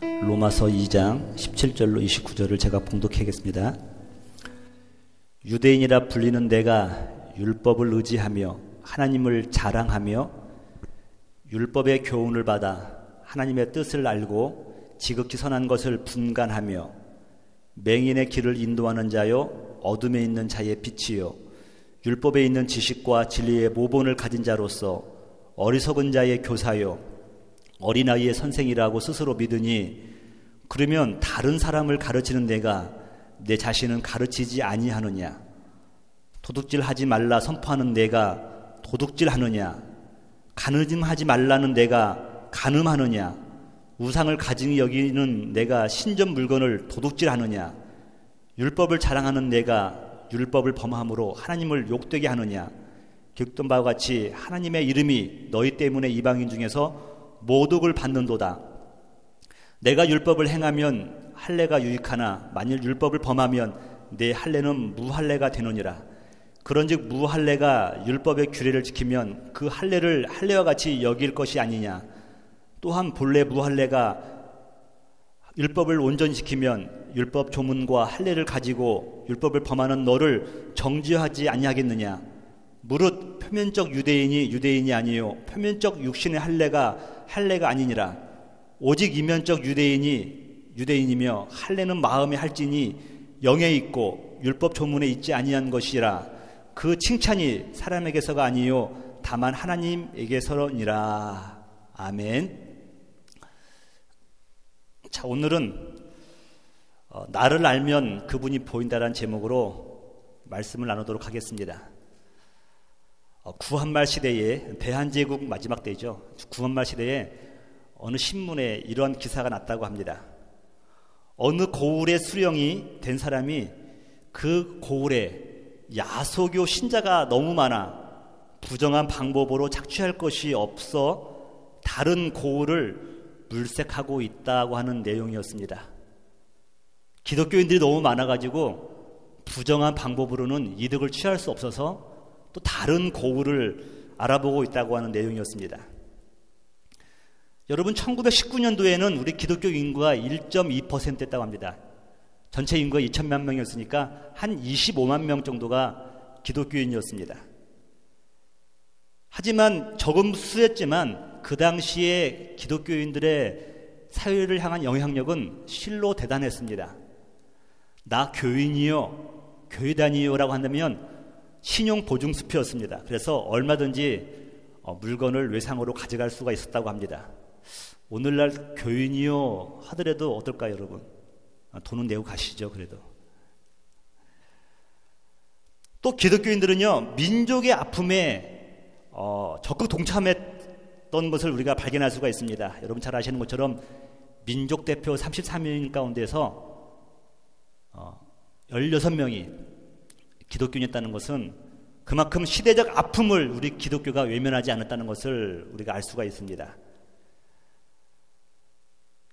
로마서 2장 17절로 29절을 제가 봉독하겠습니다. 유대인이라 불리는 내가 율법을 의지하며 하나님을 자랑하며 율법의 교훈을 받아 하나님의 뜻을 알고 지극히 선한 것을 분간하며 맹인의 길을 인도하는 자요 어둠에 있는 자의 빛이요 율법에 있는 지식과 진리의 모본을 가진 자로서 어리석은 자의 교사요 어린아이의 선생이라고 스스로 믿으니 그러면 다른 사람을 가르치는 내가 내 자신은 가르치지 아니하느냐? 도둑질하지 말라 선포하는 내가 도둑질하느냐? 간음하지 말라는 내가 간음하느냐? 우상을 가증히 여기는 내가 신전 물건을 도둑질하느냐? 율법을 자랑하는 내가 율법을 범함으로 하나님을 욕되게 하느냐? 기록된 바와 같이 하나님의 이름이 너희 때문에 이방인 중에서 모독을 받는도다. 내가 율법을 행하면 할례가 유익하나 만일 율법을 범하면 내 할례는 무할례가 되느니라. 그런즉 무할례가 율법의 규례를 지키면 그 할례를 할례와 같이 여길 것이 아니냐. 또한 본래 무할례가 율법을 온전히 지키면 율법 조문과 할례를 가지고 율법을 범하는 너를 정죄하지 아니하겠느냐. 무릇 표면적 유대인이 유대인이 아니요 표면적 육신의 할례가 할례가 아니니라. 오직 이면적 유대인이 유대인이며 할례는 마음에 할지니 영에 있고 율법 조문에 있지 아니한 것이라. 그 칭찬이 사람에게서가 아니요 다만 하나님에게서니라. 아멘. 자, 오늘은 나를 알면 그분이 보인다라는 제목으로 말씀을 나누도록 하겠습니다. 구한말 시대에 대한제국 마지막 때죠. 구한말 시대에 어느 신문에 이런 기사가 났다고 합니다. 어느 고을의 수령이 된 사람이 그 고을에 야소교 신자가 너무 많아 부정한 방법으로 착취할 것이 없어 다른 고을을 물색하고 있다고 하는 내용이었습니다. 기독교인들이 너무 많아가지고 부정한 방법으로는 이득을 취할 수 없어서 또 다른 고을을 알아보고 있다고 하는 내용이었습니다. 여러분, 1919년도에는 우리 기독교 인구가 1.2%였다고 합니다. 전체 인구가 2천만 명이었으니까 한 25만 명 정도가 기독교인이었습니다. 하지만 적은 수였지만 그 당시에 기독교인들의 사회를 향한 영향력은 실로 대단했습니다. 나 교인이요, 교회 다니요 라고 한다면 신용보증수표였습니다. 그래서 얼마든지 물건을 외상으로 가져갈 수가 있었다고 합니다. 오늘날 교인이요 하더라도 어떨까요, 여러분? 돈은 내고 가시죠, 그래도. 또 기독교인들은요, 민족의 아픔에 적극 동참했던 것을 우리가 발견할 수가 있습니다. 여러분 잘 아시는 것처럼 민족 대표 33인 가운데서 16명이 기독교인이었다는 것은 그만큼 시대적 아픔을 우리 기독교가 외면하지 않았다는 것을 우리가 알 수가 있습니다.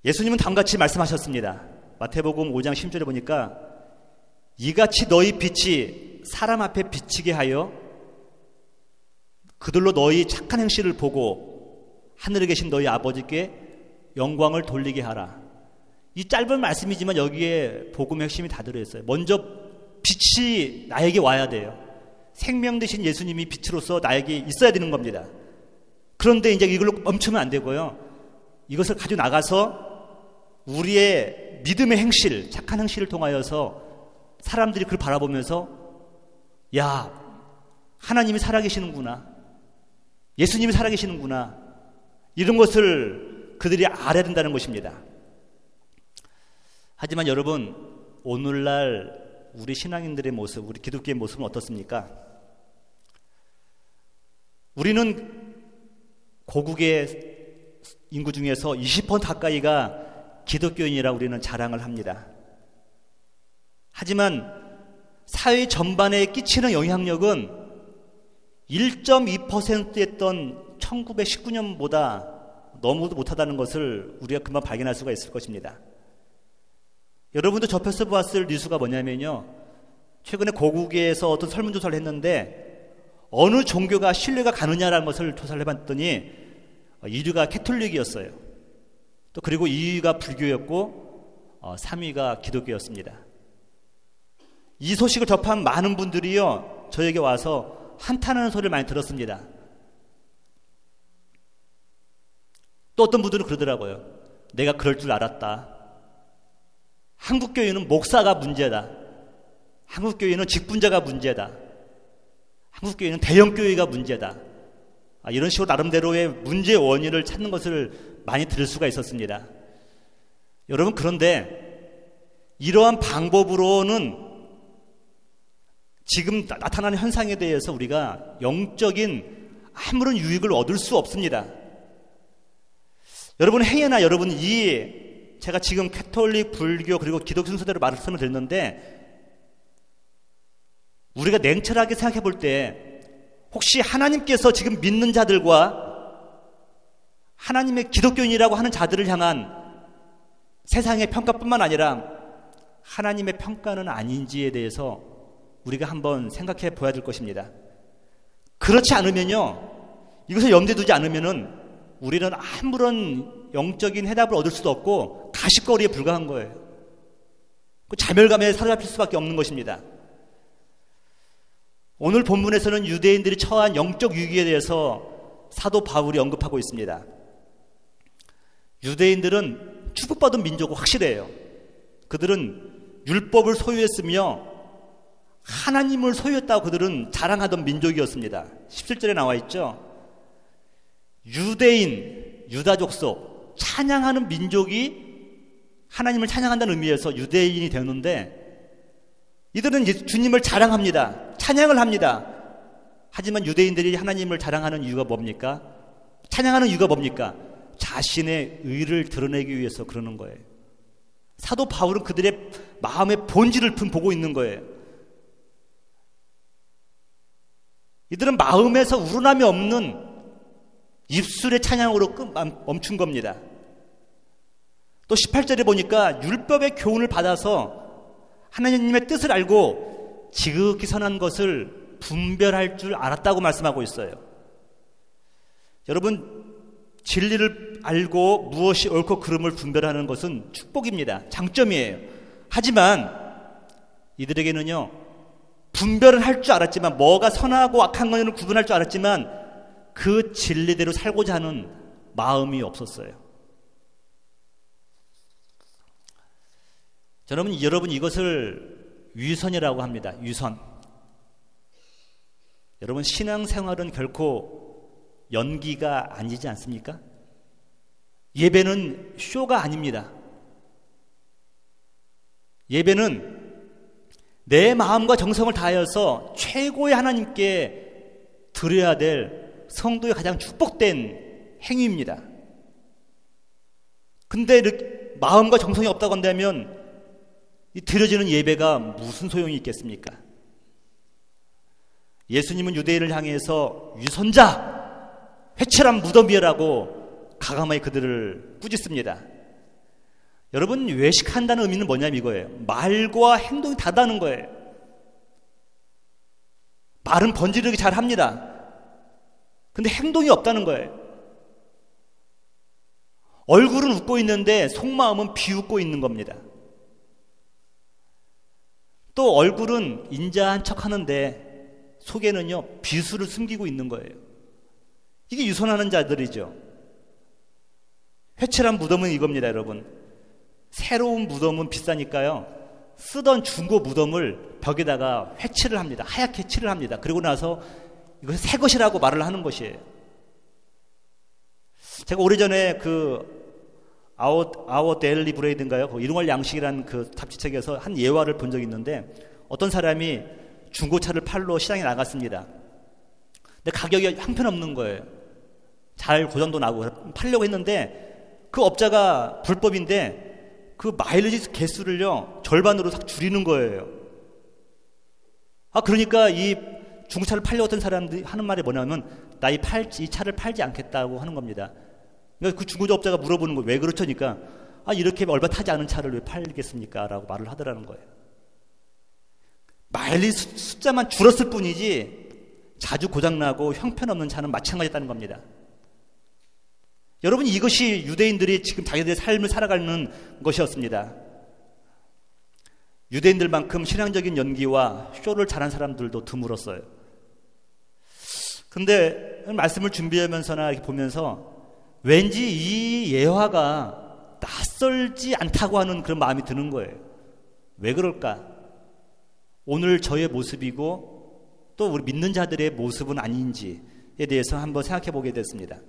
예수님은 다음같이 말씀하셨습니다. 마태복음 5장 10절에 보니까 이같이 너희 빛이 사람 앞에 비치게 하여 그들로 너희 착한 행실을 보고 하늘에 계신 너희 아버지께 영광을 돌리게 하라. 이 짧은 말씀이지만 여기에 복음의 핵심이 다 들어있어요. 먼저 빛이 나에게 와야 돼요. 생명 되신 예수님이 빛으로서 나에게 있어야 되는 겁니다. 그런데 이제 이걸로 멈추면 안 되고요. 이것을 가지고 나가서 우리의 믿음의 행실, 착한 행실을 통하여서 사람들이 그걸 바라보면서 야, 하나님이 살아계시는구나, 예수님이 살아계시는구나, 이런 것을 그들이 알아야 된다는 것입니다. 하지만 여러분, 오늘날 우리 신앙인들의 모습, 우리 기독교의 모습은 어떻습니까? 우리는 고국의 인구 중에서 20% 가까이가 기독교인이라 우리는 자랑을 합니다. 하지만 사회 전반에 끼치는 영향력은 1.2%였던 1919년보다 너무도 못하다는 것을 우리가 금방 발견할 수가 있을 것입니다. 여러분도 접해서 보았을 뉴스가 뭐냐면요, 최근에 고국에서 어떤 설문조사를 했는데 어느 종교가 신뢰가 가느냐라는 것을 조사를 해봤더니 1위가 캐톨릭이었어요. 또 그리고 2위가 불교였고 3위가 기독교였습니다. 이 소식을 접한 많은 분들이요 저에게 와서 한탄하는 소리를 많이 들었습니다. 또 어떤 분들은 그러더라고요. 내가 그럴 줄 알았다. 한국교회는 목사가 문제다. 한국교회는 직분자가 문제다. 한국교회는 대형교회가 문제다. 이런 식으로 나름대로의 문제의 원인을 찾는 것을 많이 들을 수가 있었습니다. 여러분, 그런데 이러한 방법으로는 지금 나타나는 현상에 대해서 우리가 영적인 아무런 유익을 얻을 수 없습니다. 여러분, 행여나 여러분 제가 지금 캐톨릭, 불교 그리고 기독교 순서대로 말씀을 드렸는데 우리가 냉철하게 생각해 볼 때 혹시 하나님께서 지금 믿는 자들과 하나님의 기독교인이라고 하는 자들을 향한 세상의 평가뿐만 아니라 하나님의 평가는 아닌지에 대해서 우리가 한번 생각해 보아야 될 것입니다. 그렇지 않으면요, 이것을 염두에 두지 않으면은 우리는 아무런 영적인 해답을 얻을 수도 없고 가십거리에 불과한 거예요. 자멸감에 사로잡힐 수밖에 없는 것입니다. 오늘 본문에서는 유대인들이 처한 영적 위기에 대해서 사도 바울이 언급하고 있습니다. 유대인들은 축복받은 민족은 확실해요. 그들은 율법을 소유했으며 하나님을 소유했다고 그들은 자랑하던 민족이었습니다. 17절에 나와 있죠. 유대인, 유다족 속 찬양하는 민족이 하나님을 찬양한다는 의미에서 유대인이 되었는데 이들은 주님을 자랑합니다. 찬양을 합니다. 하지만 유대인들이 하나님을 자랑하는 이유가 뭡니까? 찬양하는 이유가 뭡니까? 자신의 의를 드러내기 위해서 그러는 거예요. 사도 바울은 그들의 마음의 본질을 보고 있는 거예요. 이들은 마음에서 우러남이 없는 입술의 찬양으로 멈춘 겁니다. 또 18절에 보니까 율법의 교훈을 받아서 하나님의 뜻을 알고 지극히 선한 것을 분별할 줄 알았다고 말씀하고 있어요. 여러분, 진리를 알고 무엇이 옳고 그름을 분별하는 것은 축복입니다. 장점이에요. 하지만 이들에게는요, 분별은 할 줄 알았지만, 뭐가 선하고 악한 것을 구분할 줄 알았지만 그 진리대로 살고자 하는 마음이 없었어요. 여러분 이것을 위선이라고 합니다. 위선. 여러분, 신앙생활은 결코 연기가 아니지 않습니까? 예배는 쇼가 아닙니다. 예배는 내 마음과 정성을 다하여서 최고의 하나님께 드려야 될 성도의 가장 축복된 행위입니다. 근데 마음과 정성이 없다고 한다면 이 드려지는 예배가 무슨 소용이 있겠습니까? 예수님은 유대인을 향해서 위선자, 회칠한 무덤이라고 가감하게 그들을 꾸짖습니다. 여러분, 외식한다는 의미는 뭐냐면 이거예요. 말과 행동이 다르다는 거예요. 말은 번지르기 잘합니다. 근데 행동이 없다는 거예요. 얼굴은 웃고 있는데 속마음은 비웃고 있는 겁니다. 또 얼굴은 인자한 척 하는데 속에는요, 비수를 숨기고 있는 거예요. 이게 유선하는 자들이죠. 회칠한 무덤은 이겁니다, 여러분. 새로운 무덤은 비싸니까요, 쓰던 중고 무덤을 벽에다가 회칠을 합니다. 하얗게 칠을 합니다. 그리고 나서 이것이 새 것이라고 말을 하는 것이에요. 제가 오래전에 아워 데일리 브레이드인가요? 일용할 양식이라는 그 잡지책에서 한 예화를 본 적이 있는데, 어떤 사람이 중고차를 팔러 시장에 나갔습니다. 근데 가격이 형편없는 거예요. 잘 고장도 나고 팔려고 했는데 그 업자가 불법인데 그 마일리지 개수를요 절반으로 싹 줄이는 거예요. 그러니까 이 중고차를 팔려고 했던 사람들이 하는 말이 뭐냐면, 나 이 차를 팔지 않겠다고 하는 겁니다. 그러니까 그 중고업자가 물어보는 거예요. 왜 그렇죠니까, 이렇게 얼마 타지 않은 차를 왜 팔겠습니까? 라고 말을 하더라는 거예요. 마일리지 숫자만 줄었을 뿐이지 자주 고장나고 형편없는 차는 마찬가지였다는 겁니다. 여러분, 이것이 유대인들이 지금 자기들의 삶을 살아가는 것이었습니다. 유대인들만큼 신앙적인 연기와 쇼를 잘한 사람들도 드물었어요. 근데 말씀을 준비하면서나 이렇게 보면서 왠지 이 예화가 낯설지 않다고 하는 그런 마음이 드는 거예요. 왜 그럴까? 오늘 저의 모습이고 또 우리 믿는 자들의 모습은 아닌지에 대해서 한번 생각해 보게 됐습니다.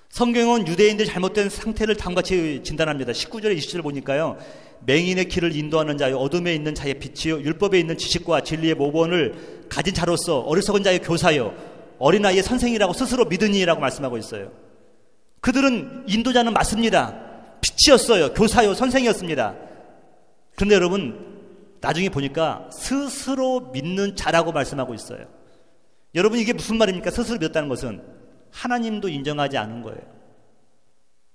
성경은 유대인들의 잘못된 상태를 다음과 같이 진단합니다. 19절에 20절을 보니까요, 맹인의 길을 인도하는 자요, 어둠에 있는 자의 빛이요, 율법에 있는 지식과 진리의 모본을 가진 자로서 어리석은 자의 교사요, 어린아이의 선생이라고 스스로 믿으니라고 말씀하고 있어요. 그들은 인도자는 맞습니다. 빛이었어요. 교사요, 선생이었습니다. 그런데 여러분, 나중에 보니까 스스로 믿는 자라고 말씀하고 있어요. 여러분, 이게 무슨 말입니까? 스스로 믿었다는 것은 하나님도 인정하지 않은 거예요.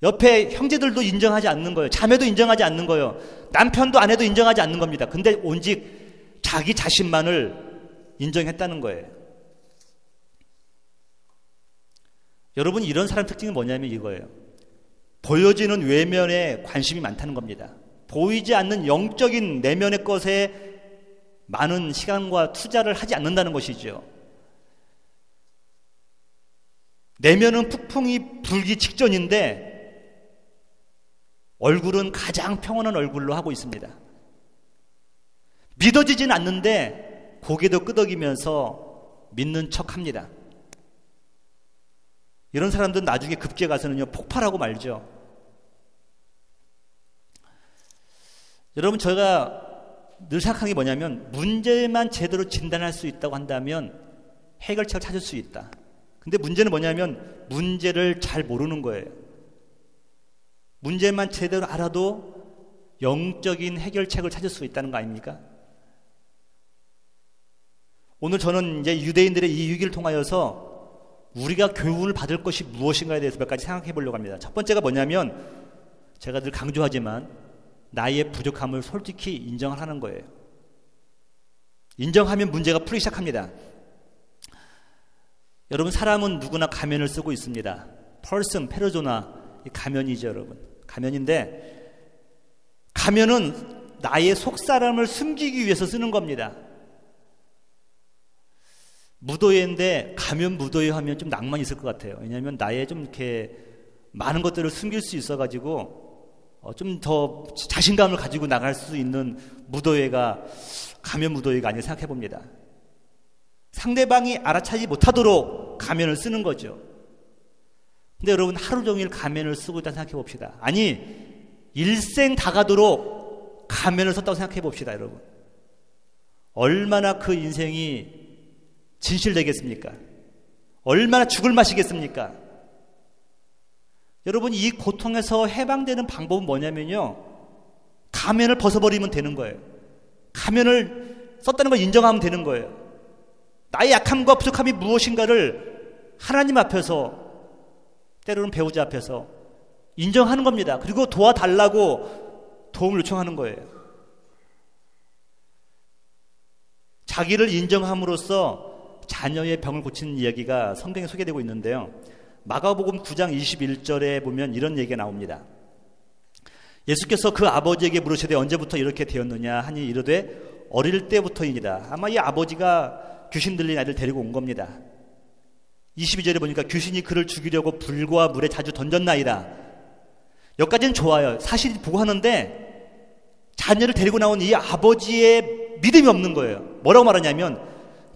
옆에 형제들도 인정하지 않는 거예요. 자매도 인정하지 않는 거예요. 남편도 아내도 인정하지 않는 겁니다. 근데 오직 자기 자신만을 인정했다는 거예요. 여러분, 이런 사람 특징이 뭐냐면 이거예요. 보여지는 외면에 관심이 많다는 겁니다. 보이지 않는 영적인 내면의 것에 많은 시간과 투자를 하지 않는다는 것이죠. 내면은 폭풍이 불기 직전인데 얼굴은 가장 평온한 얼굴로 하고 있습니다. 믿어지진 않는데 고개도 끄덕이면서 믿는 척합니다. 이런 사람들은 나중에 급기에 가서는요, 폭발하고 말죠. 여러분, 저희가 늘 생각하는 게 뭐냐면 문제만 제대로 진단할 수 있다고 한다면 해결책을 찾을 수 있다. 근데 문제는 뭐냐면 문제를 잘 모르는 거예요. 문제만 제대로 알아도 영적인 해결책을 찾을 수 있다는 거 아닙니까? 오늘 저는 이제 유대인들의 이 위기를 통하여서 우리가 교훈을 받을 것이 무엇인가에 대해서 몇 가지 생각해 보려고 합니다. 첫 번째가 뭐냐면 제가 늘 강조하지만 나의 부족함을 솔직히 인정을 하는 거예요. 인정하면 문제가 풀리기 시작합니다. 여러분, 사람은 누구나 가면을 쓰고 있습니다. person, 페르소나, 가면이죠, 여러분. 가면인데 가면은 나의 속사람을 숨기기 위해서 쓰는 겁니다. 무도회인데 가면 무도회 하면 좀 낭만이 있을 것 같아요. 왜냐하면 나의 좀 이렇게 많은 것들을 숨길 수 있어가지고 좀 더 자신감을 가지고 나갈 수 있는 무도회가 가면 무도회가 아니라 생각해 봅니다. 상대방이 알아차지 못하도록 가면을 쓰는 거죠. 근데 여러분, 하루 종일 가면을 쓰고 있다고 생각해 봅시다. 아니, 일생 다 가도록 가면을 썼다고 생각해 봅시다, 여러분. 얼마나 그 인생이 진실되겠습니까? 얼마나 죽을 맛이겠습니까? 여러분, 이 고통에서 해방되는 방법은 뭐냐면요, 가면을 벗어버리면 되는 거예요. 가면을 썼다는 걸 인정하면 되는 거예요. 나의 약함과 부족함이 무엇인가를 하나님 앞에서, 때로는 배우자 앞에서 인정하는 겁니다. 그리고 도와달라고 도움을 요청하는 거예요. 자기를 인정함으로써 자녀의 병을 고치는 이야기가 성경에 소개되고 있는데요, 마가복음 9장 21절에 보면 이런 얘기가 나옵니다. 예수께서 그 아버지에게 물으시되 언제부터 이렇게 되었느냐 하니 이르되 어릴 때부터이니라. 아마 이 아버지가 귀신 들린 아이를 데리고 온 겁니다. 22절에 보니까 귀신이 그를 죽이려고 불과 물에 자주 던졌나이다. 여기까지는 좋아요. 사실이 보고 하는데 자녀를 데리고 나온 이 아버지의 믿음이 없는 거예요. 뭐라고 말하냐면,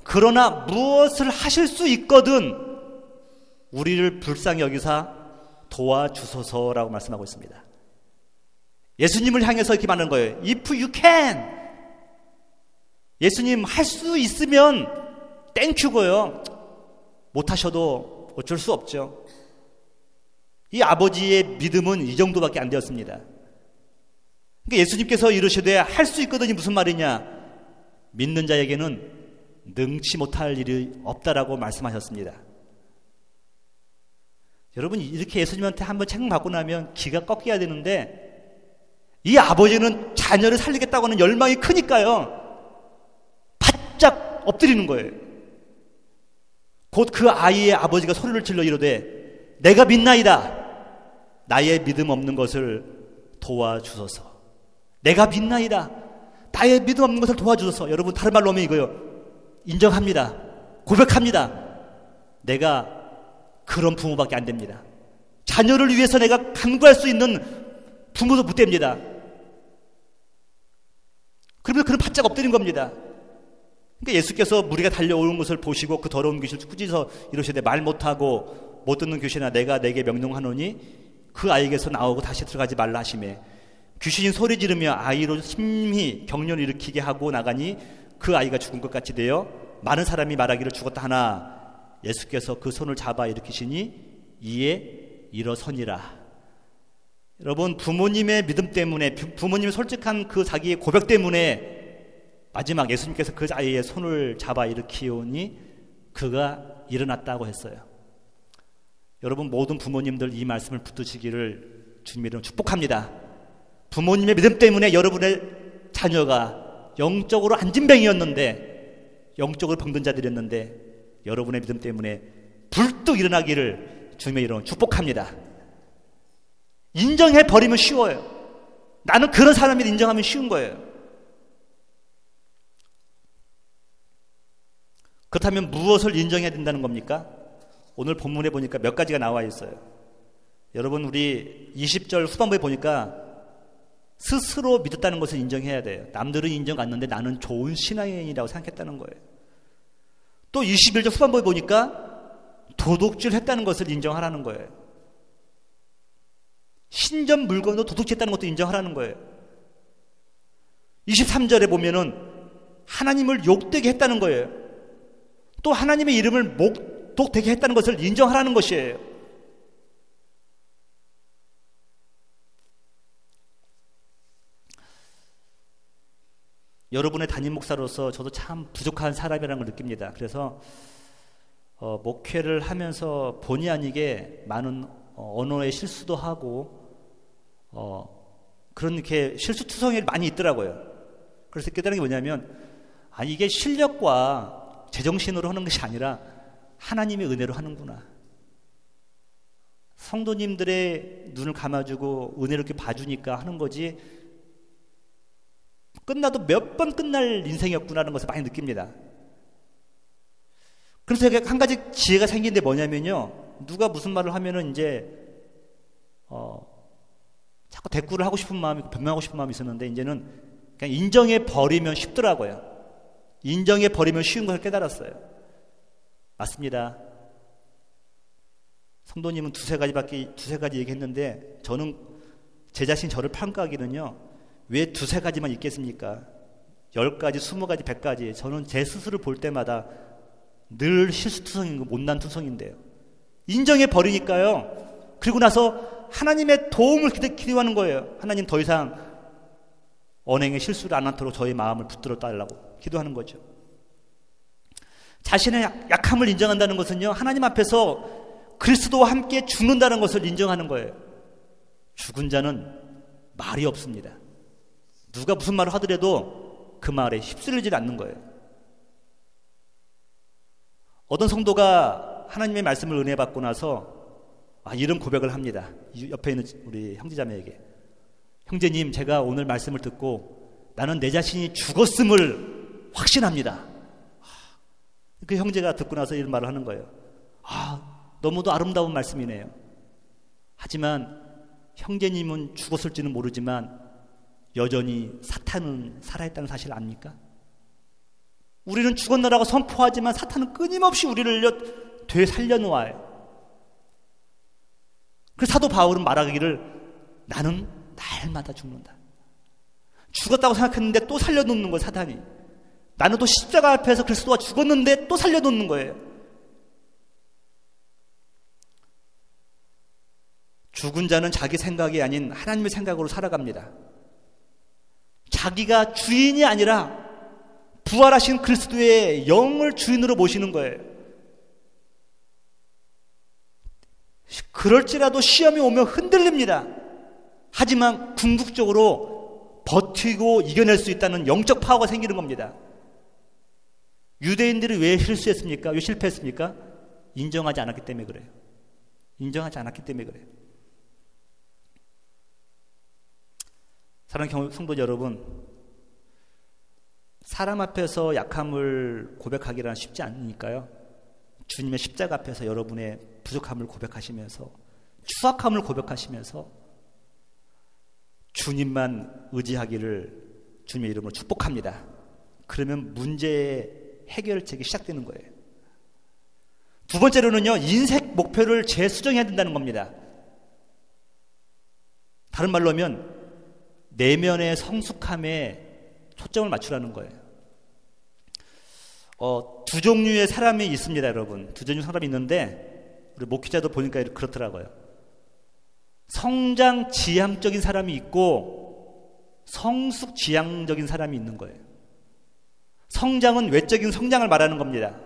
그러나 무엇을 하실 수 있거든 우리를 불쌍히 여기사 도와주소서라고 말씀하고 있습니다. 예수님을 향해서 이렇게 말하는 거예요. If you can. 예수님, 할 수 있으면 땡큐고요. 못하셔도 어쩔 수 없죠. 이 아버지의 믿음은 이 정도밖에 안 되었습니다. 그러니까 예수님께서 이르시되 할 수 있거든이 무슨 말이냐? 믿는 자에게는 능치 못할 일이 없다라고 말씀하셨습니다. 여러분, 이렇게 예수님한테 한번 책망받고 나면 기가 꺾여야 되는데 이 아버지는 자녀를 살리겠다고 하는 열망이 크니까요, 바짝 엎드리는 거예요. 곧 그 아이의 아버지가 소리를 질러 이르되 내가 믿나이다. 나의 믿음 없는 것을 도와주소서. 내가 믿나이다. 나의 믿음 없는 것을 도와주소서. 여러분, 다른 말로 하면 이거요. 인정합니다. 고백합니다. 내가 그런 부모밖에 안 됩니다. 자녀를 위해서 내가 강구할 수 있는 부모도 못 됩니다. 그러면 그런 바짝 엎드린 겁니다. 그러니까 예수께서 무리가 달려오는 것을 보시고 그 더러운 귀신을 꾸짖어 이러시되 말 못하고 못 듣는 귀신아 내가 내게 명령하노니 그 아이에게서 나오고 다시 들어가지 말라 하시매 귀신이 소리 지르며 아이로 심히 경련을 일으키게 하고 나가니 그 아이가 죽은 것 같이 되어 많은 사람이 말하기를 죽었다 하나 예수께서 그 손을 잡아 일으키시니 이에 일어서니라. 여러분, 부모님의 믿음 때문에, 부모님의 솔직한 그 자기의 고백 때문에 마지막 예수님께서 그 아이의 손을 잡아 일으키오니 그가 일어났다고 했어요. 여러분, 모든 부모님들 이 말씀을 붙드시기를 주님 이름으로 축복합니다. 부모님의 믿음 때문에 여러분의 자녀가 영적으로 안진뱅이였는데, 영적으로 병든 자들이었는데 여러분의 믿음 때문에 불뚝 일어나기를 주님의 이름으로 축복합니다. 인정해버리면 쉬워요. 나는 그런 사람이 인정하면 쉬운 거예요. 그렇다면 무엇을 인정해야 된다는 겁니까? 오늘 본문에 보니까 몇 가지가 나와 있어요. 여러분, 우리 20절 후반부에 보니까 스스로 믿었다는 것을 인정해야 돼요. 남들은 인정 안 했는데 나는 좋은 신앙인이라고 생각했다는 거예요. 또 21절 후반부에 보니까 도둑질 했다는 것을 인정하라는 거예요. 신전 물건도 도둑질했다는 것도 인정하라는 거예요. 23절에 보면은 하나님을 욕되게 했다는 거예요. 또 하나님의 이름을 목독되게 했다는 것을 인정하라는 것이에요. 여러분의 담임 목사로서 저도 참 부족한 사람이라는 걸 느낍니다. 그래서 목회를 하면서 본의 아니게 많은 언어의 실수도 하고 그런 이렇게 실수투성이 많이 있더라고요. 그래서 깨달은 게 뭐냐면 이게 실력과 제정신으로 하는 것이 아니라 하나님의 은혜로 하는구나. 성도님들의 눈을 감아주고 은혜로 이렇게 봐주니까 하는 거지 끝나도 몇 번 끝날 인생이었구나라는 것을 많이 느낍니다. 그래서 한 가지 지혜가 생긴 게 뭐냐면요, 누가 무슨 말을 하면은 이제 자꾸 대꾸를 하고 싶은 마음이, 변명하고 싶은 마음이 있었는데 이제는 그냥 인정해 버리면 쉽더라고요. 인정해 버리면 쉬운 것을 깨달았어요. 맞습니다. 성도님은 두세 가지 얘기했는데 저는 제 자신 저를 평가하기는요, 왜 두세 가지만 있겠습니까? 10가지, 20가지, 100가지. 저는 제 스스로 볼 때마다 늘 실수투성인 거, 못난 투성인데요. 인정해 버리니까요. 그리고 나서 하나님의 도움을 기도하는 거예요. 하나님 더 이상 언행에 실수를 안 하도록 저의 마음을 붙들어 달라고 기도하는 거죠. 자신의 약함을 인정한다는 것은요, 하나님 앞에서 그리스도와 함께 죽는다는 것을 인정하는 거예요. 죽은 자는 말이 없습니다. 누가 무슨 말을 하더라도 그 말에 휩쓸리지 않는 거예요. 어떤 성도가 하나님의 말씀을 은혜 받고 나서 이런 고백을 합니다. 옆에 있는 우리 형제자매에게, 형제님, 제가 오늘 말씀을 듣고 나는 내 자신이 죽었음을 확신합니다. 그 형제가 듣고 나서 이런 말을 하는 거예요. 너무도 아름다운 말씀이네요. 하지만 형제님은 죽었을지는 모르지만 여전히 사탄은 살아있다는 사실 압니까? 우리는 죽었노라고 선포하지만 사탄은 끊임없이 우리를 되살려놓아요. 그래서 사도 바울은 말하기를 나는 날마다 죽는다. 죽었다고 생각했는데 또 살려놓는 거예요, 사탄이. 나는 또 십자가 앞에서 그리스도가 죽었는데 또 살려놓는 거예요. 죽은 자는 자기 생각이 아닌 하나님의 생각으로 살아갑니다. 자기가 주인이 아니라 부활하신 그리스도의 영을 주인으로 모시는 거예요. 그럴지라도 시험이 오면 흔들립니다. 하지만 궁극적으로 버티고 이겨낼 수 있다는 영적 파워가 생기는 겁니다. 유대인들이 왜 실수했습니까? 왜 실패했습니까? 인정하지 않았기 때문에 그래요. 인정하지 않았기 때문에 그래요. 사랑하는 성도 여러분, 사람 앞에서 약함을 고백하기란 쉽지 않으니까요. 주님의 십자가 앞에서 여러분의 부족함을 고백하시면서, 추악함을 고백하시면서 주님만 의지하기를 주님의 이름으로 축복합니다. 그러면 문제의 해결책이 시작되는 거예요. 두 번째로는요, 인생 목표를 재수정해야 된다는 겁니다. 다른 말로 하면 내면의 성숙함에 초점을 맞추라는 거예요. 두 종류의 사람이 있습니다, 여러분. 두 종류의 사람이 있는데 우리 목회자도 보니까 그렇더라고요. 성장 지향적인 사람이 있고 성숙 지향적인 사람이 있는 거예요. 성장은 외적인 성장을 말하는 겁니다.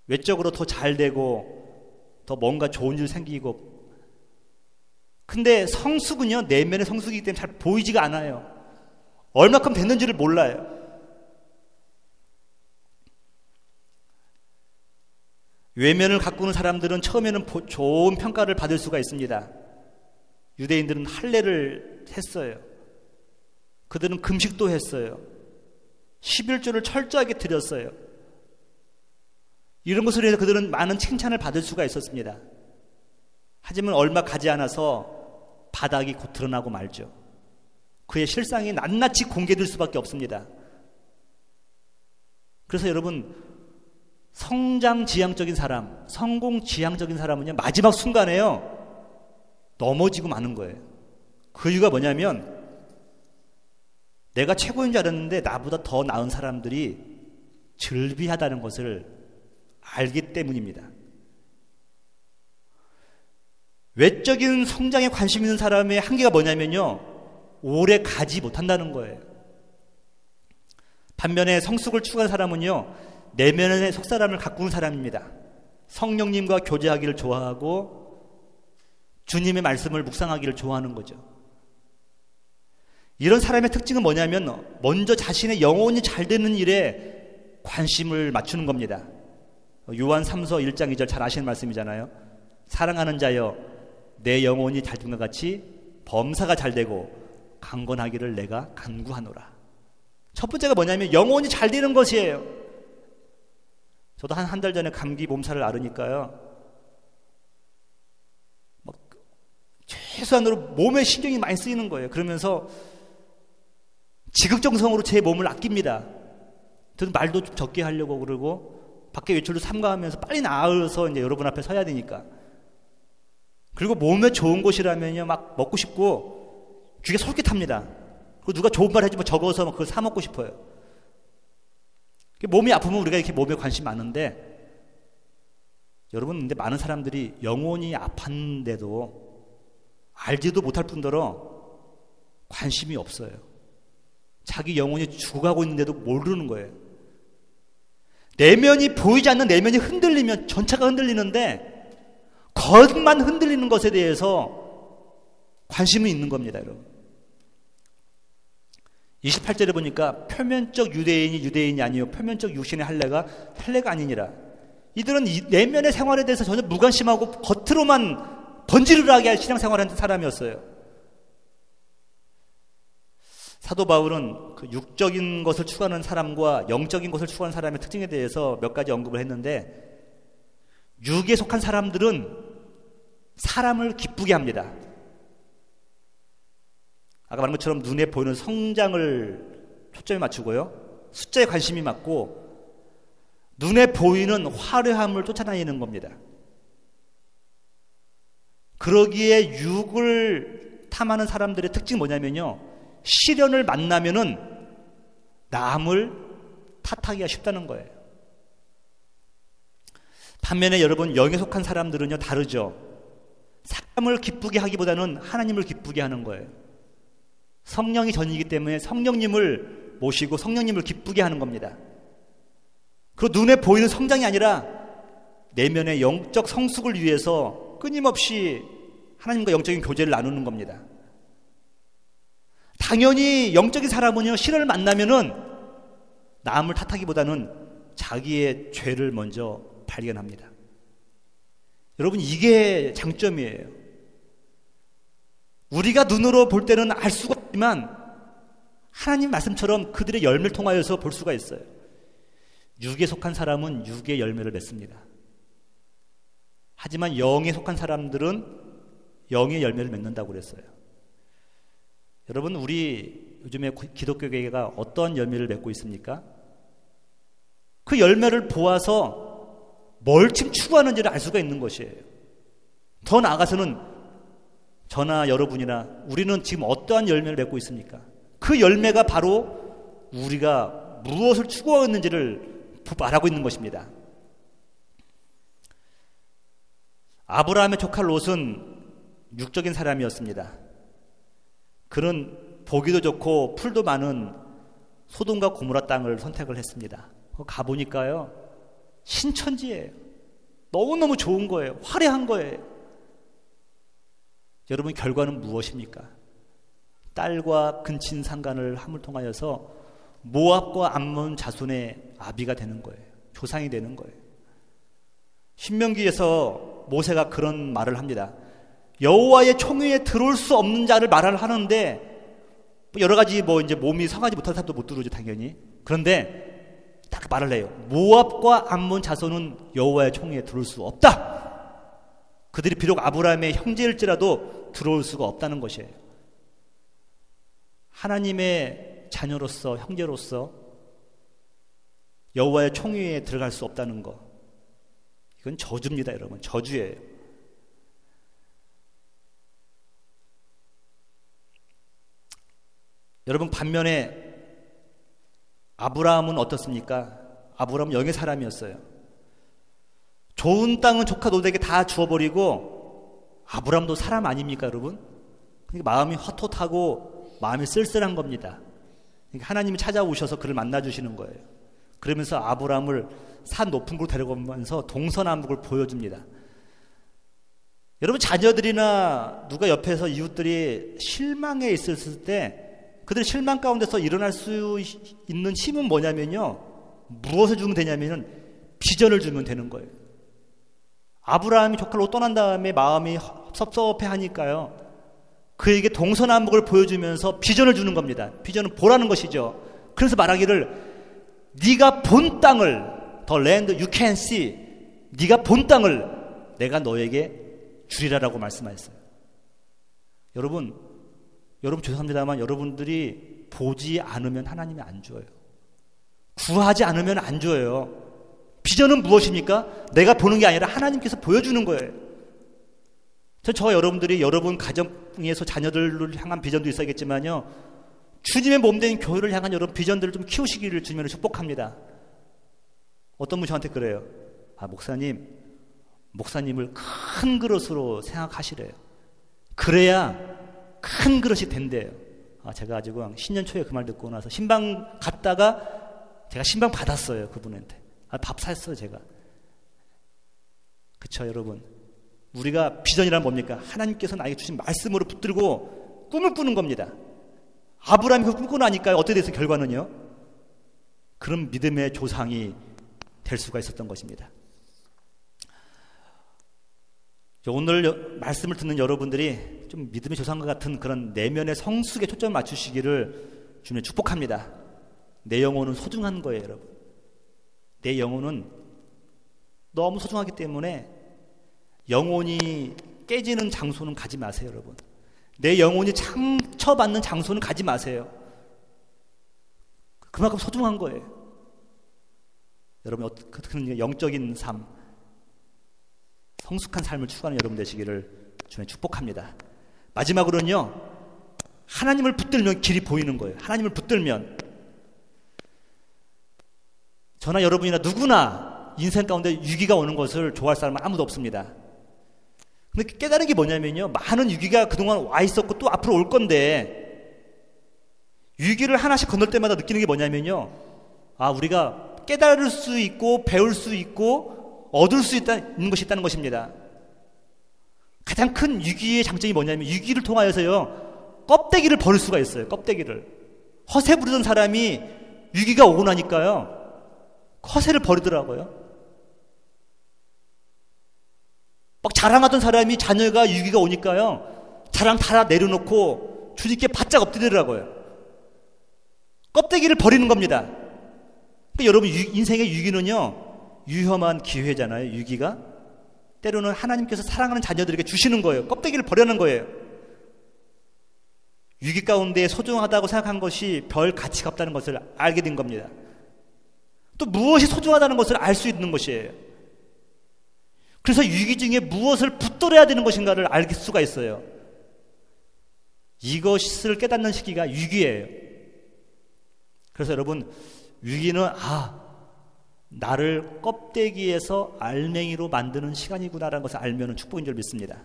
외적으로 더 잘 되고 더 뭔가 좋은 일 생기고. 근데 성숙은요, 내면의 성숙이기 때문에 잘 보이지가 않아요. 얼마큼 됐는지를 몰라요. 외면을 가꾸는 사람들은 처음에는 좋은 평가를 받을 수가 있습니다. 유대인들은 할례를 했어요. 그들은 금식도 했어요. 11조를 철저하게 드렸어요. 이런 것으로 해서 그들은 많은 칭찬을 받을 수가 있었습니다. 하지만 얼마 가지 않아서 바닥이 곧 드러나고 말죠. 그의 실상이 낱낱이 공개될 수밖에 없습니다. 그래서 여러분, 성장 지향적인 사람, 성공 지향적인 사람은요, 마지막 순간에요, 넘어지고 마는 거예요. 그 이유가 뭐냐면, 내가 최고인 줄 알았는데 나보다 더 나은 사람들이 즐비하다는 것을 알기 때문입니다. 외적인 성장에 관심 있는 사람의 한계가 뭐냐면요, 오래 가지 못한다는 거예요. 반면에 성숙을 추구하는 사람은요, 내면의 속사람을 가꾸는 사람입니다. 성령님과 교제하기를 좋아하고 주님의 말씀을 묵상하기를 좋아하는 거죠. 이런 사람의 특징은 뭐냐면 먼저 자신의 영혼이 잘 되는 일에 관심을 맞추는 겁니다. 요한 3서 1장 2절 잘 아시는 말씀이잖아요. 사랑하는 자여, 내 영혼이 잘 된 것 같이 범사가 잘 되고 강건하기를 내가 간구하노라. 첫 번째가 뭐냐면 영혼이 잘 되는 것이에요. 저도 한 달 전에 감기 몸살을 앓으니까요, 막 최소한으로 몸에 신경이 많이 쓰이는 거예요. 그러면서 지극정성으로 제 몸을 아낍니다. 저는 말도 좀 적게 하려고 그러고 밖에 외출도 삼가하면서 빨리 나아서 이제 여러분 앞에 서야 되니까. 그리고 몸에 좋은 것이라면요, 막 먹고 싶고 귀가 솔깃합니다. 그리고 누가 좋은 말 해주면 적어서 그걸 사 먹고 싶어요. 몸이 아프면 우리가 이렇게 몸에 관심 많은데, 여러분, 근데 많은 사람들이 영혼이 아팠는데도 알지도 못할 뿐더러 관심이 없어요. 자기 영혼이 죽어가고 있는데도 모르는 거예요. 내면이 보이지 않는 내면이 흔들리면 전체가 흔들리는데 겉만 흔들리는 것에 대해서 관심이 있는 겁니다, 여러분. 28절에 보니까 표면적 유대인이 아니요 표면적 육신의 할례가 아니니라. 이들은 내면의 생활에 대해서 전혀 무관심하고 겉으로만 번지르르하게 할 신앙생활하는 사람이었어요. 사도 바울은 그 육적인 것을 추구하는 사람과 영적인 것을 추구하는 사람의 특징에 대해서 몇 가지 언급을 했는데, 육에 속한 사람들은 사람을 기쁘게 합니다. 아까 말한 것처럼 눈에 보이는 성장을 초점에 맞추고요, 숫자에 관심이 많고 눈에 보이는 화려함을 쫓아다니는 겁니다. 그러기에 육을 탐하는 사람들의 특징이 뭐냐면요, 시련을 만나면은 남을 탓하기가 쉽다는 거예요. 반면에 여러분, 영에 속한 사람들은요 다르죠. 사람을 기쁘게 하기보다는 하나님을 기쁘게 하는 거예요. 성령이 전이기 때문에 성령님을 모시고 성령님을 기쁘게 하는 겁니다. 그리고 눈에 보이는 성장이 아니라 내면의 영적 성숙을 위해서 끊임없이 하나님과 영적인 교제를 나누는 겁니다. 당연히 영적인 사람은요, 시련을 만나면은 남을 탓하기보다는 자기의 죄를 먼저 발견합니다. 여러분, 이게 장점이에요. 우리가 눈으로 볼 때는 알 수가 없지만 하나님 말씀처럼 그들의 열매를 통하여서 볼 수가 있어요. 육에 속한 사람은 육의 열매를 맺습니다. 하지만 영에 속한 사람들은 영의 열매를 맺는다고 그랬어요. 여러분, 우리 요즘에 기독교계가 어떤 열매를 맺고 있습니까? 그 열매를 보아서 뭘 지금 추구하는지를 알 수가 있는 것이에요. 더 나아가서는 저나 여러분이나 우리는 지금 어떠한 열매를 맺고 있습니까? 그 열매가 바로 우리가 무엇을 추구하고 있는지를 말하고 있는 것입니다. 아브라함의 조카 롯은 육적인 사람이었습니다. 그는 보기도 좋고 풀도 많은 소돔과 고모라 땅을 선택을 했습니다. 가보니까요, 신천지예요. 너무너무 좋은 거예요. 화려한 거예요. 여러분, 결과는 무엇입니까? 딸과 근친 상간을 함을 통하여서 모압과 암몬 자손의 아비가 되는 거예요. 조상이 되는 거예요. 신명기에서 모세가 그런 말을 합니다. 여호와의 총회에 들어올 수 없는 자를 말을 하는데, 여러 가지 이제 몸이 성하지 못한 사람도 못 들어오죠, 당연히. 그런데 딱 말을 해요. 모압과 암몬 자손은 여호와의 총회에 들어올 수 없다. 그들이 비록 아브라함의 형제일지라도 들어올 수가 없다는 것이에요. 하나님의 자녀로서, 형제로서 여호와의 총회에 들어갈 수 없다는 것, 이건 저주입니다, 여러분. 저주예요. 여러분, 반면에 아브라함은 어떻습니까? 아브라함은 영의 사람이었어요. 좋은 땅은 조카 롯에게 다 주어버리고, 아브라함도 사람 아닙니까, 여러분? 그러니까 마음이 헛헛하고 마음이 쓸쓸한 겁니다. 그러니까 하나님이 찾아오셔서 그를 만나주시는 거예요. 그러면서 아브라함을 산 높은 곳으로 데려가면서 동서남북을 보여줍니다. 여러분, 자녀들이나 누가 옆에서 이웃들이 실망해 있었을 때 그들의 실망 가운데서 일어날 수 있는 힘은 뭐냐면요, 무엇을 주면 되냐면은 비전을 주면 되는 거예요. 아브라함이 조카 롯 떠난 다음에 마음이 섭섭해 하니까요, 그에게 동서남북을 보여주면서 비전을 주는 겁니다. 비전은 보라는 것이죠. 그래서 말하기를, 네가 본 땅을, the land you can see, 네가 본 땅을 내가 너에게 주리라라고 말씀하셨어요. 여러분 죄송합니다만 여러분들이 보지 않으면 하나님이 안 줘요. 구하지 않으면 안 줘요. 비전은 무엇입니까? 내가 보는 게 아니라 하나님께서 보여주는 거예요. 저와 여러분들이 여러분 가정에서 자녀들을 향한 비전도 있어야겠지만요, 주님의 몸된 교회를 향한 여러분 비전들을 좀 키우시기를 주님으로 축복합니다. 어떤 분이 저한테 그래요. 목사님을 큰 그릇으로 생각하시래요. 그래야 큰 그릇이 된대요. 제가 아주 신년 초에 그 말 듣고 나서 신방 갔다가 제가 신방 받았어요, 그분한테. 밥 샀어요, 제가. 그쵸, 여러분. 우리가 비전이란 뭡니까? 하나님께서 나에게 주신 말씀으로 붙들고 꿈을 꾸는 겁니다. 아브라함이 그 꿈을 꾸고 나니까 어떻게 됐어요, 결과는요? 그런 믿음의 조상이 될 수가 있었던 것입니다. 오늘 말씀을 듣는 여러분들이 좀 믿음의 조상과 같은 그런 내면의 성숙에 초점을 맞추시기를 주님의 축복합니다. 내 영혼은 소중한 거예요, 여러분. 내 영혼은 너무 소중하기 때문에 영혼이 깨지는 장소는 가지 마세요, 여러분. 내 영혼이 상처받는 장소는 가지 마세요. 그만큼 소중한 거예요. 여러분, 그런 영적인 삶, 성숙한 삶을 추구하는 여러분 되시기를 주님의 축복합니다. 마지막으로는요, 하나님을 붙들면 길이 보이는 거예요. 하나님을 붙들면 저나 여러분이나 누구나 인생 가운데 위기가 오는 것을 좋아할 사람은 아무도 없습니다. 근데 깨달은 게 뭐냐면요, 많은 위기가 그동안 와 있었고 또 앞으로 올 건데, 위기를 하나씩 건널 때마다 느끼는 게 뭐냐면요, 우리가 깨달을 수 있고 배울 수 있고 얻을 수 있는 것이 있다는 것입니다. 가장 큰 위기의 장점이 뭐냐면, 위기를 통하여서요, 껍데기를 버릴 수가 있어요. 껍데기를. 허세 부르던 사람이 위기가 오고 나니까요, 허세를 버리더라고요. 막 자랑하던 사람이 자녀가 위기가 오니까요, 자랑 다 내려놓고 주님께 바짝 엎드리더라고요. 껍데기를 버리는 겁니다. 그러니까 여러분, 인생의 위기는요, 위험한 기회잖아요. 위기가 때로는 하나님께서 사랑하는 자녀들에게 주시는 거예요. 껍데기를 버리는 거예요. 위기 가운데 소중하다고 생각한 것이 별 가치가 없다는 것을 알게 된 겁니다. 또 무엇이 소중하다는 것을 알 수 있는 것이에요. 그래서 위기 중에 무엇을 붙들어야 되는 것인가를 알 수가 있어요. 이것을 깨닫는 시기가 위기예요. 그래서 여러분, 위기는 나를 껍데기에서 알맹이로 만드는 시간이구나라는 것을 알면 축복인 줄 믿습니다.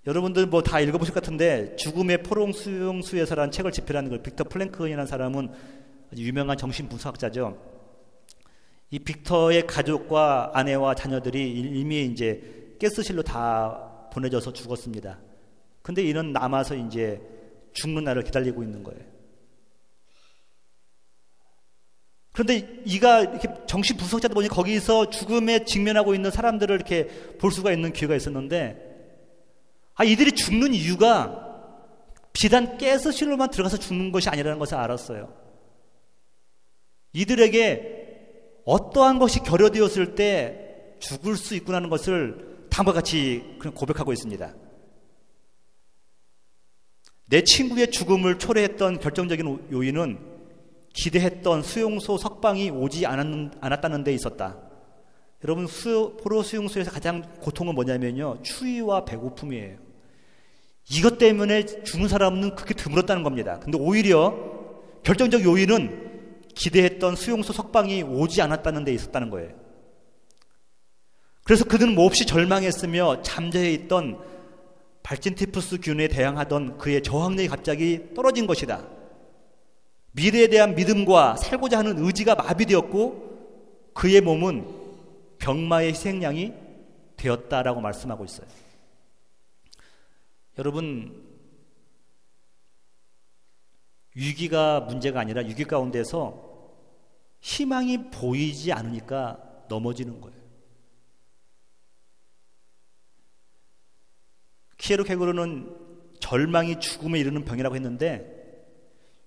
여러분들 뭐 다 읽어보실 것 같은데, 죽음의 포롱 수용소에서라는 책을 집필한 그 빅터 플랭크이라는 사람은 아주 유명한 정신분석학자죠. 이 빅터의 가족과 아내와 자녀들이 이미 이제 가스실로 다 보내져서 죽었습니다. 근데 이는 남아서 이제 죽는 날을 기다리고 있는 거예요. 그런데 이가 이렇게 정신분석자다 보니 거기서 죽음에 직면하고 있는 사람들을 이렇게 볼 수가 있는 기회가 있었는데, 이들이 죽는 이유가 비단 가스실로만 들어가서 죽는 것이 아니라는 것을 알았어요. 이들에게 어떠한 것이 결여되었을 때 죽을 수 있구나는 것을 다음과 같이 그냥 고백하고 있습니다. 내 친구의 죽음을 초래했던 결정적인 요인은 기대했던 수용소 석방이 오지 않았다는 데 있었다. 여러분, 포로 수용소에서 가장 고통은 뭐냐면요, 추위와 배고픔이에요. 이것 때문에 죽는 사람은 그렇게 드물었다는 겁니다. 근데 오히려 결정적 요인은 기대했던 수용소 석방이 오지 않았다는 데 있었다는 거예요. 그래서 그들은 몹시 절망했으며 잠재해 있던 발진티푸스균에 대항하던 그의 저항력이 갑자기 떨어진 것이다. 미래에 대한 믿음과 살고자 하는 의지가 마비되었고 그의 몸은 병마의 희생양이 되었다라고 말씀하고 있어요. 여러분, 위기가 문제가 아니라 위기 가운데서 희망이 보이지 않으니까 넘어지는 거예요. 키에르케고르는 절망이 죽음에 이르는 병이라고 했는데,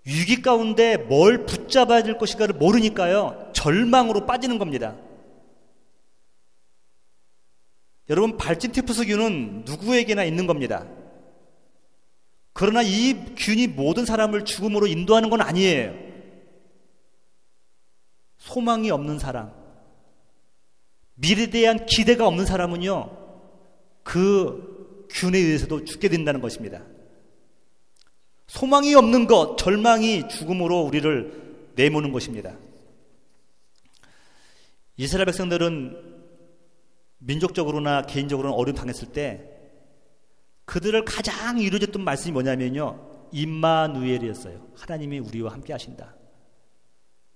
위기 가운데 뭘 붙잡아야 될 것인가를 모르니까요, 절망으로 빠지는 겁니다. 여러분, 발진티푸스균은 누구에게나 있는 겁니다. 그러나 이 균이 모든 사람을 죽음으로 인도하는 건 아니에요. 소망이 없는 사람, 미래에 대한 기대가 없는 사람은요, 그 균에 의해서도 죽게 된다는 것입니다. 소망이 없는 것, 절망이 죽음으로 우리를 내모는 것입니다. 이스라엘 백성들은 민족적으로나 개인적으로나 어려움 당했을 때 그들을 가장 이루어졌던 말씀이 뭐냐면요, 임마누엘이었어요. 하나님이 우리와 함께 하신다.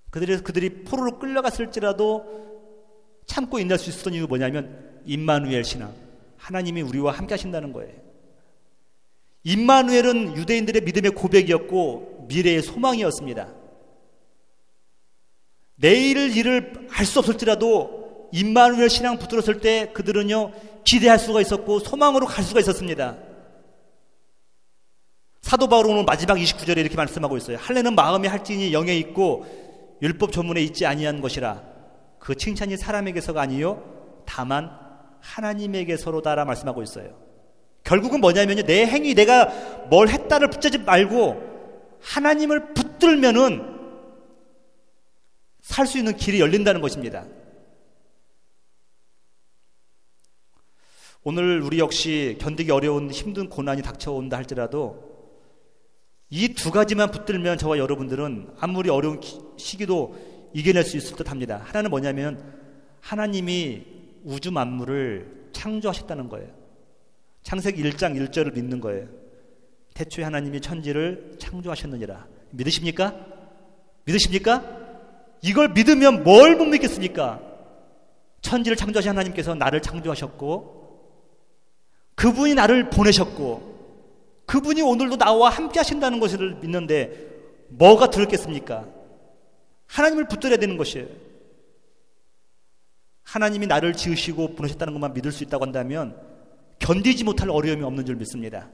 그들이 포로로 끌려갔을지라도 참고 인내할 수 있었던 이유가 뭐냐면 임마누엘 신앙, 하나님이 우리와 함께 하신다는 거예요. 임마누엘은 유대인들의 믿음의 고백이었고 미래의 소망이었습니다. 내일 일을 알 수 없을지라도 임마누엘 신앙 붙들었을 때 그들은요, 기대할 수가 있었고 소망으로 갈 수가 있었습니다. 사도 바울은 오늘 마지막 29절에 이렇게 말씀하고 있어요. 할례는 마음에 할지니 영에 있고 율법 조문에 있지 아니한 것이라. 그 칭찬이 사람에게서가 아니요 다만 하나님에게서로다라 말씀하고 있어요. 결국은 뭐냐면요, 내 행위, 내가 뭘 했다를 붙잡지 말고 하나님을 붙들면은 살 수 있는 길이 열린다는 것입니다. 오늘 우리 역시 견디기 어려운 힘든 고난이 닥쳐온다 할지라도 이 두 가지만 붙들면 저와 여러분들은 아무리 어려운 시기도 이겨낼 수 있을 듯 합니다. 하나는 뭐냐면 하나님이 우주 만물을 창조하셨다는 거예요. 창세기 1장 1절을 믿는 거예요. 태초에 하나님이 천지를 창조하셨느니라. 믿으십니까? 믿으십니까? 이걸 믿으면 뭘 못 믿겠습니까? 천지를 창조하신 하나님께서 나를 창조하셨고 그분이 나를 보내셨고 그분이 오늘도 나와 함께 하신다는 것을 믿는데 뭐가 들었겠습니까? 하나님을 붙들어야 되는 것이에요. 하나님이 나를 지으시고 보내셨다는 것만 믿을 수 있다고 한다면 견디지 못할 어려움이 없는 줄 믿습니다.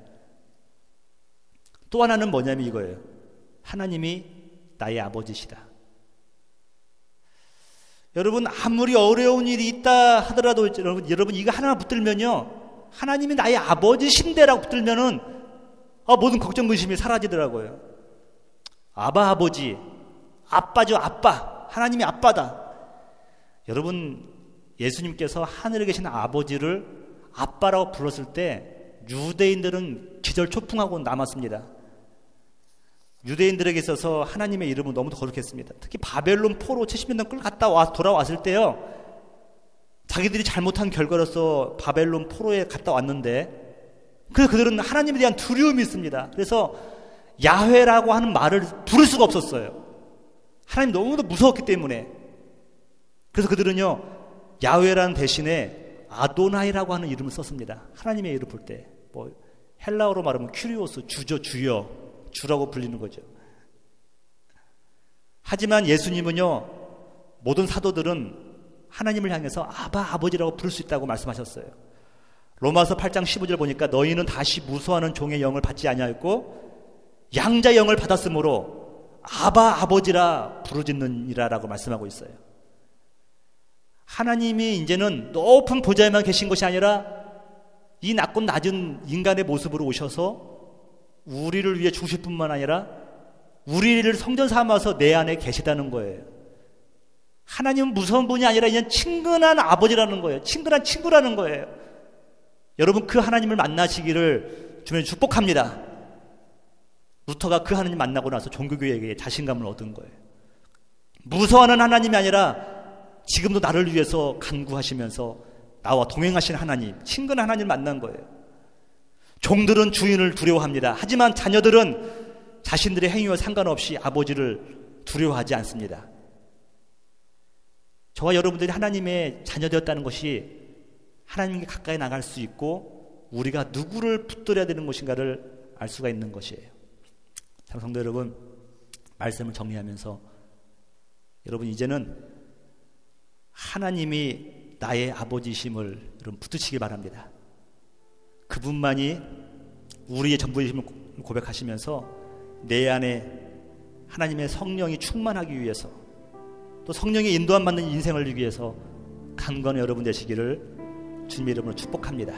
또 하나는 뭐냐면 이거예요. 하나님이 나의 아버지시다. 여러분, 아무리 어려운 일이 있다 하더라도 여러분 이거 하나만 붙들면요, 하나님이 나의 아버지신데라고 붙들면은 모든 걱정 근심이 사라지더라고요. 아버지, 아빠죠. 아빠. 하나님이 아빠다. 여러분, 예수님께서 하늘에 계신 아버지를 아빠라고 불렀을 때 유대인들은 기절초풍하고 남았습니다. 유대인들에게 있어서 하나님의 이름은 너무 거룩했습니다. 특히 바벨론 포로 70년 동안 끌고 돌아왔을 때요, 자기들이 잘못한 결과로서 바벨론 포로에 갔다 왔는데, 그래서 그들은 하나님에 대한 두려움이 있습니다. 그래서 야훼라고 하는 말을 부를 수가 없었어요. 하나님 너무도 무서웠기 때문에. 그래서 그들은요, 야훼라는 대신에 아도나이라고 하는 이름을 썼습니다. 하나님의 이름 볼 때. 헬라어로 말하면 큐리오스, 주죠, 주여. 주라고 불리는 거죠. 하지만 예수님은요, 모든 사도들은 하나님을 향해서 아버지라고 부를 수 있다고 말씀하셨어요. 로마서 8장 15절 보니까 너희는 다시 무소하는 종의 영을 받지 아니하였고 양자의 영을 받았으므로 아버지라 부르짖느니라 라고 말씀하고 있어요. 하나님이 이제는 높은 보좌에만 계신 것이 아니라 이 낮고 낮은 인간의 모습으로 오셔서 우리를 위해 죽으실 뿐만 아니라 우리를 성전 삼아서 내 안에 계시다는 거예요. 하나님은 무서운 분이 아니라 그냥 친근한 아버지라는 거예요. 친근한 친구라는 거예요. 여러분, 그 하나님을 만나시기를 주님이 축복합니다. 루터가 그 하나님 만나고 나서 종교교회에게 자신감을 얻은 거예요. 무서워하는 하나님이 아니라 지금도 나를 위해서 간구하시면서 나와 동행하신 하나님, 친근한 하나님을 만난 거예요. 종들은 주인을 두려워합니다. 하지만 자녀들은 자신들의 행위와 상관없이 아버지를 두려워하지 않습니다. 저와 여러분들이 하나님의 자녀되었다는 것이 하나님께 가까이 나갈 수 있고 우리가 누구를 붙들어야 되는 것인가를 알 수가 있는 것이에요. 참, 성도 여러분, 말씀을 정리하면서 여러분, 이제는 하나님이 나의 아버지심을 여러분 붙드시기 바랍니다. 그분만이 우리의 전부이심을 고백하시면서 내 안에 하나님의 성령이 충만하기 위해서, 또 성령의 인도함 받는 인생을 위해서 강건한 여러분 되시기를 주님의 이름으로 축복합니다.